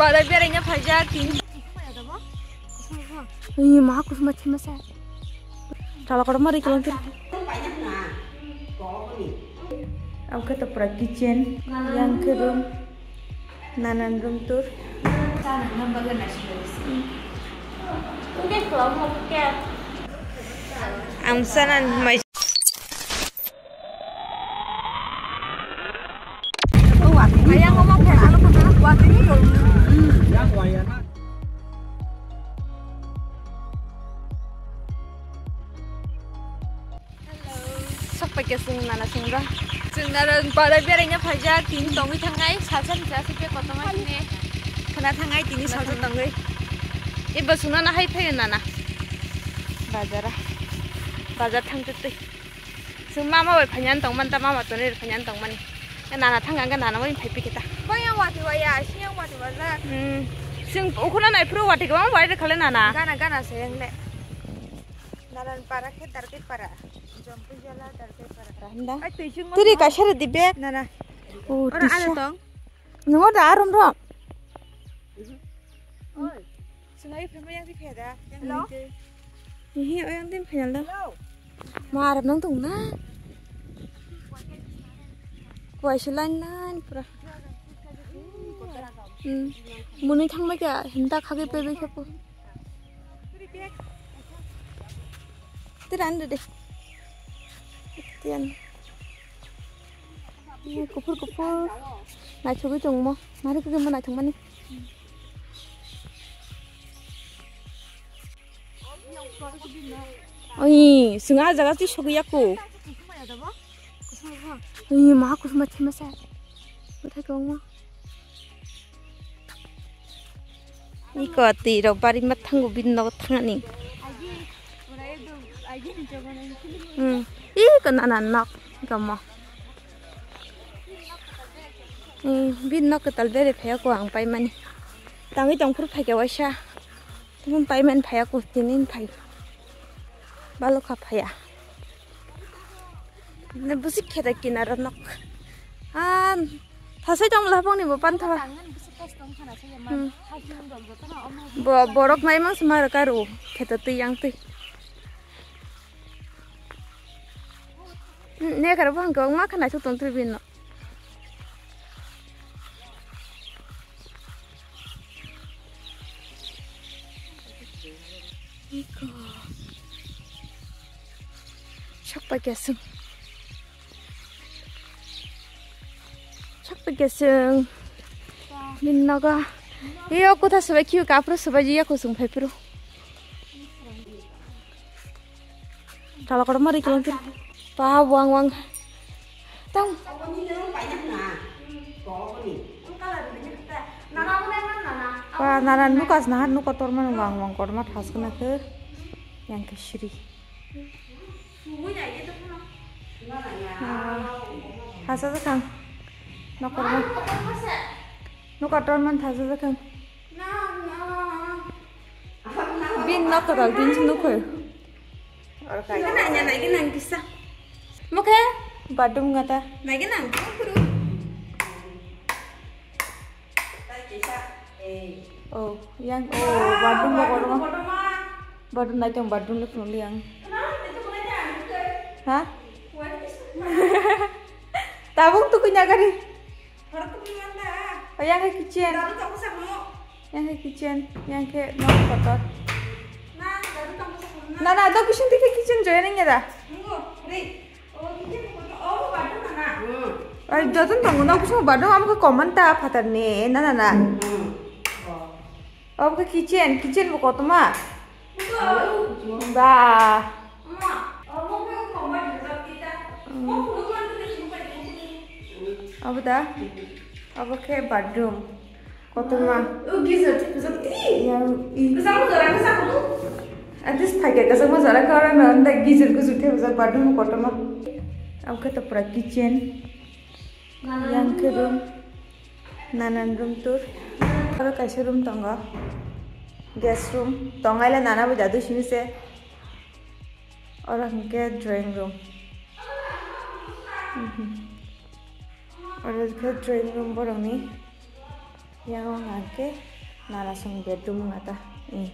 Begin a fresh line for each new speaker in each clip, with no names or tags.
Pada biarnya fajar tin. Ini mah aku sama cuma saya. Kalau kau mari kalau kita. Aku kata pra kitchen yang ke room, nanan room tour. Amsanan mai. Ayang ngomong kayak anu kemana buat ini dong. Yang wayana. Pakai nana sungguh, sungguh pada biarnya fajar tin tongi tangai saja jasa ke kotoman ini, kena tangai tini saja tongi, ibu sungguh nahai pay nana, bazar tanggut tuh, semua mama berpanjang tong mantap mama tuh nih berpanjang tong mani, nana tanggang kan nana mau pay kita. Kau yang wati waya, siang wati wala. Sing ukuran naik pro wati kau mau wati kalian nana. Gana sayang le, naran para ke target para. Tadi kasar di bed, nana. Orang ada tong. Nunggu ada arum dong. Sungai pernah yang di peda, yang lo. Ini yang di peda lo. Marah nong tuh na. Kuasilan pura. Muni thang mereka hendak kaki pebe kepo. Tidak ada deh. Tian, ini kupur, naik coba cungmo, mari kita naik cungmo nih. Oi, sengaja gak sih coba aku. Oi, mah aku sama cuma saya, udah cungmo. Iko ati, robari matang gubin naut tangan nih. Ih, kena anak, kamu. Bin nak ketal beri payah ku ang pay mani. Tangi tongpur payah wasya. Temen pay man payah ku tinin payah. Balok payah. Nebusik kita kinar nak. Thasai tong lapang ni bupan thawa. Borok mai mang semar karu. Kita tu yang tu. Nih kalau bang kau makan aja tuh tribun. Iko, siapa geseng? Minnaga, iya aku tak sebaik kiu kapro sebaik aku sumpah pro. Kalau kau mari kalau kita. Pa wang tong pa nanan nukas nahan nu kotor man wang kotor mat khas kena ke yang ke Shri khas aja kang nu kotor man khas aja kang bin nak kotor bin sih nu koi Nanya nang bisa. Muka badung ngata. Nagi nang kuru. Oh, yang badung mau kono. Badung naik yang badung lu nuli yang. Hah? Tabung tuh kunya kari. Oh, yang ke kitchen. Yang ke kitchen, yang ke mau kotor. Nah, ada kitchen tiga kitchen joining ya dah. Jatuh tunggu, aku semua badung, aku ke komen tak pater nih, nah. Oh, ke kitchen buka tuh mah. Bah. Apa dah? Apa ke badung? Kotor mah. Gizet. Yang kesama. Atis pakai kesama zara kalau nanti gizet kusutnya besar badung kotor mah. Aku kata pra kitchen. Yang ke room, nanan room tour. Kalau kasih room tangga, guest room, tangga ile nana bu jadu sini se. Orang ke drawing room. Orang ke drawing room borong ni, yang orang ke nana sang bedroom ngata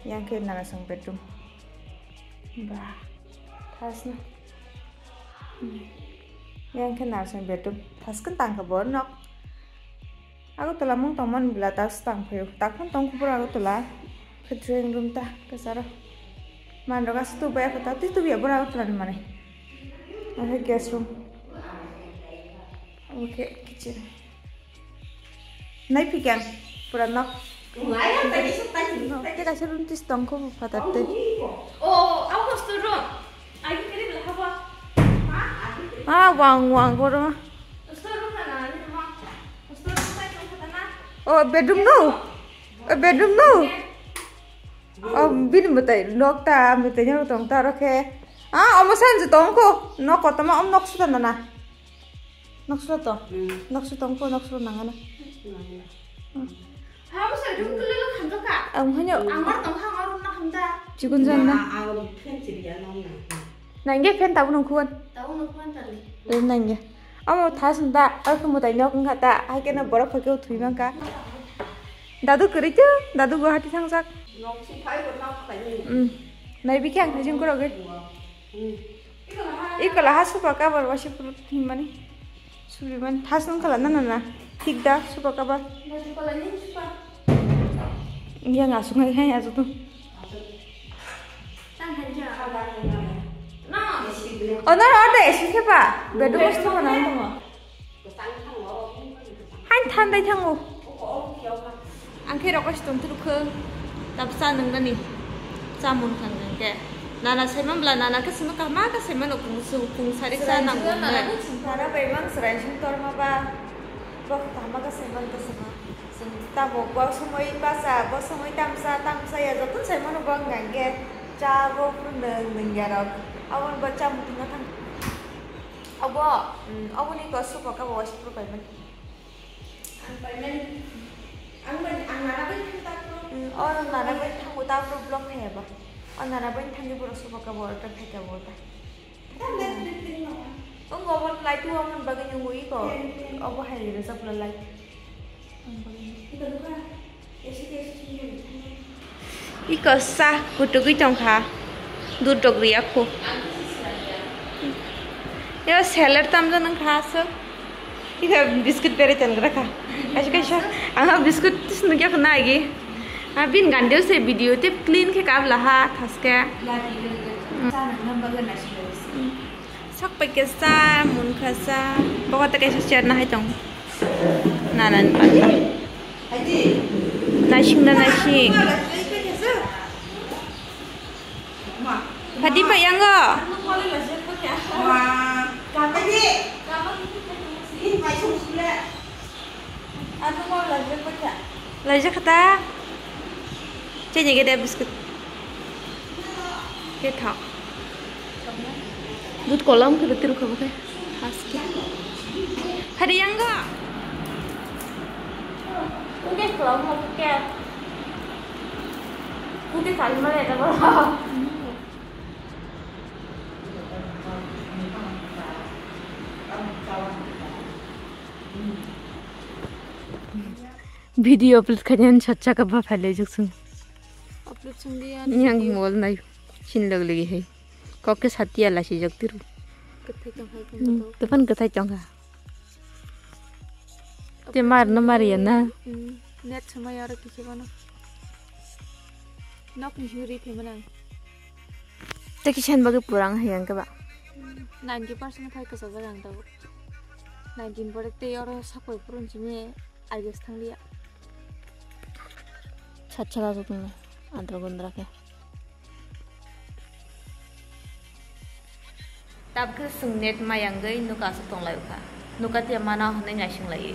yang ke nana sang bedroom bah tasna yang ke nana sang bedroom tas kan tang ka bornok aku telah mung toman bila tas tang phayo takun tong kubur aku telah ke drawing room ta kasara mando kas tu ba ta tu biya bora aku telah mane oke guest room oke kitchen nai pikan pura nok Tadi kasih runtis tongko patate.
Oh, aku setuju. Aku kira belah
Ah,
apa?
wang koro.
Setuju mana? Ini mah. Setuju saya tongko tanah.
Oh, bedroom no. Oh, bin betai dokta betanya tong taro ke. Ah, om sanju tongko. Nok kota ma om nok sudah nana. Nok sudah to. Nok sudah tongko nok sudah nangana.
Aku setuju kalau kamu kak.
Hanya
Angkat tongkang orang nak hendak.
Cikun sana. Nangge pen tahu nongkuan.
Tahu nak mana tadi?
Nangge. Amo tas nda aku mau tanya kau kata, aku kena borok pakai utui mangka. Dadu kerja, dadu gua hati sangsak. Nai bikin kerja kau lagi. Ikalah hasil pakai baru masih perlu gimana? Suliman tas nongkalan nana. Tik dah suka kabar.
Kalau ini suka.
Iya nggak sungai kayaknya tuh. Oh, ada sih pak. Bedo pasti mana tuh? Han tandai tanggu. Angke rokok sih tuh ke. Tapi sana nih. Samun kan ke. Nana semen belah nana ke sini kah ke semen ukung sari sana nggak. Nana memang sering tor apa? Bok tama ke semen ke sana. Tabo gua semua bahasa, bos semua tamsa ya jatuh saya mana bang gangge, cabo pun nengarap, awan baca mungkin kan, awan ini kau suka kau bawa sepuluh payment, nana pun tak pro, orang nana pun tangguh tak pro blok ya bah, nana pun tangguh pura suka kau bawa terkait kau bawa, ngomong lagi tuh ngomong bagian yang gue kok, apa hari ini sebelah lagi. Iko sah kudu kui tongkha duduk ria aku. Ya seller tamza nang khasa. Ika biscuit pere tanggra kha. Kasih. Anga biscuit tis nugya kena lagi. Abin gandel se video tip clean ke kabla ha thaske. Sak pakesa mun khasa. Pokoknya kayak share na hai tong. Nanan pata. Nashing. Hadi pak yang enggak? Lajak kata. Cenya gede biskuit. Kita. Dud kolam ke betul kau pakai. Haski. Hadi yang enggak? Udah kolam mau pakai. Udah kali mana ya kalau? Video upload kalian cocok apa pale juksun
Upload sendiri
yang mall na sin lag lagi hai kok ke satia la si jaktiru tepan ketai chongha te mar na mariana
net sama yara kisi kono nok ni juri the manang
te kisan bagi purang hayang ka ba
90% khai ka sabarang ta 19 pore te oro sakoi purun jime alges thanglia
chacha ga tuh andra gondra ke tab ke sungnet mayang gai nuka su tong lai ka nuka te mana hne nya sing lai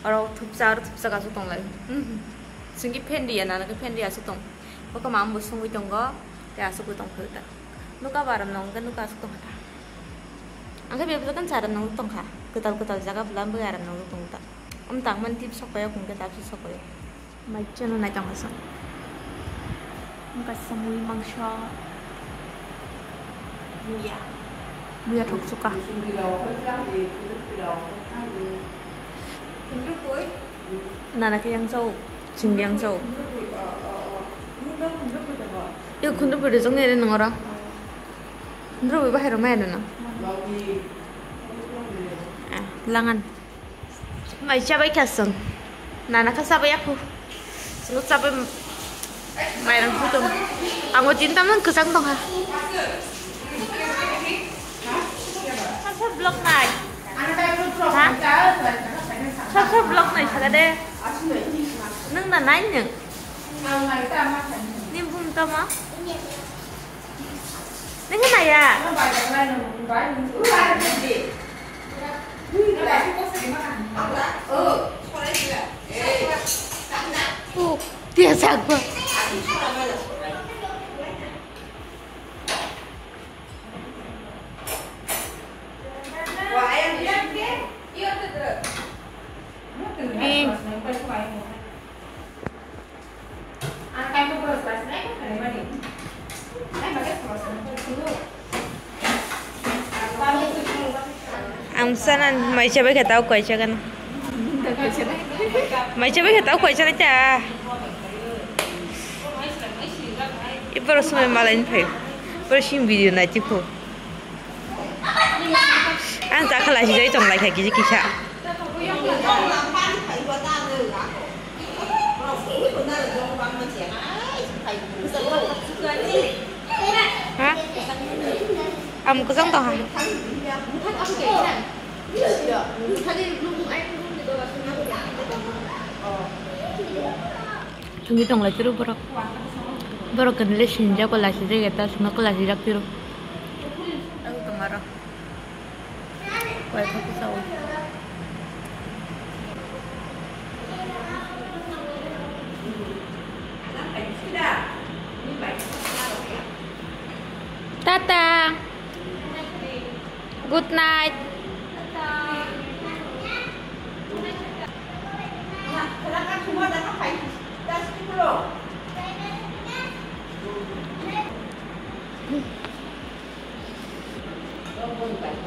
aro thupsa ga su tong lai singi phendi ya na ke phendi asu tong ko mam bu sungui tong go te asu ku tong phta nuka baram nong ka nuka su tong ta angka be kan cara nong tong kha ketal jaga bulan begaran nong tong ta tang man tip sokoyo kung ke tap sokoyo mai chano na tang sa nuka samui mangsha Buya thuk suka. Nana ke yang jauh, jing yang jauh. 이거 군대불이 정해야 되는 거라. 군대 왜 바해로 해야 되나? Langan. Mày cha bay cả sừng. Nana ka sabay ako. Sunod sabay mayroon po itong. Ang matintam nun kusang tong ha. Sa vlog này. Hả? Sa vlog này sa kada. Nung nanay niya. Nim pum tama. Nung cái này à? Dia sabar. Ang sanan may siya ba kataw ko siya kana. May siya ba kataw ko siya na siya. Ibaros mo malain pa. Persim video na tipo. Ang takala siya itong like kiki kisha. Hả? Ông có giống tao hả? Tunggu tong lah tiru baru kenal sinja ko lah sinja kita semua ko lah sinja tiru. Aku kemana? Kau aku tahu. Tata. Good night.
Không,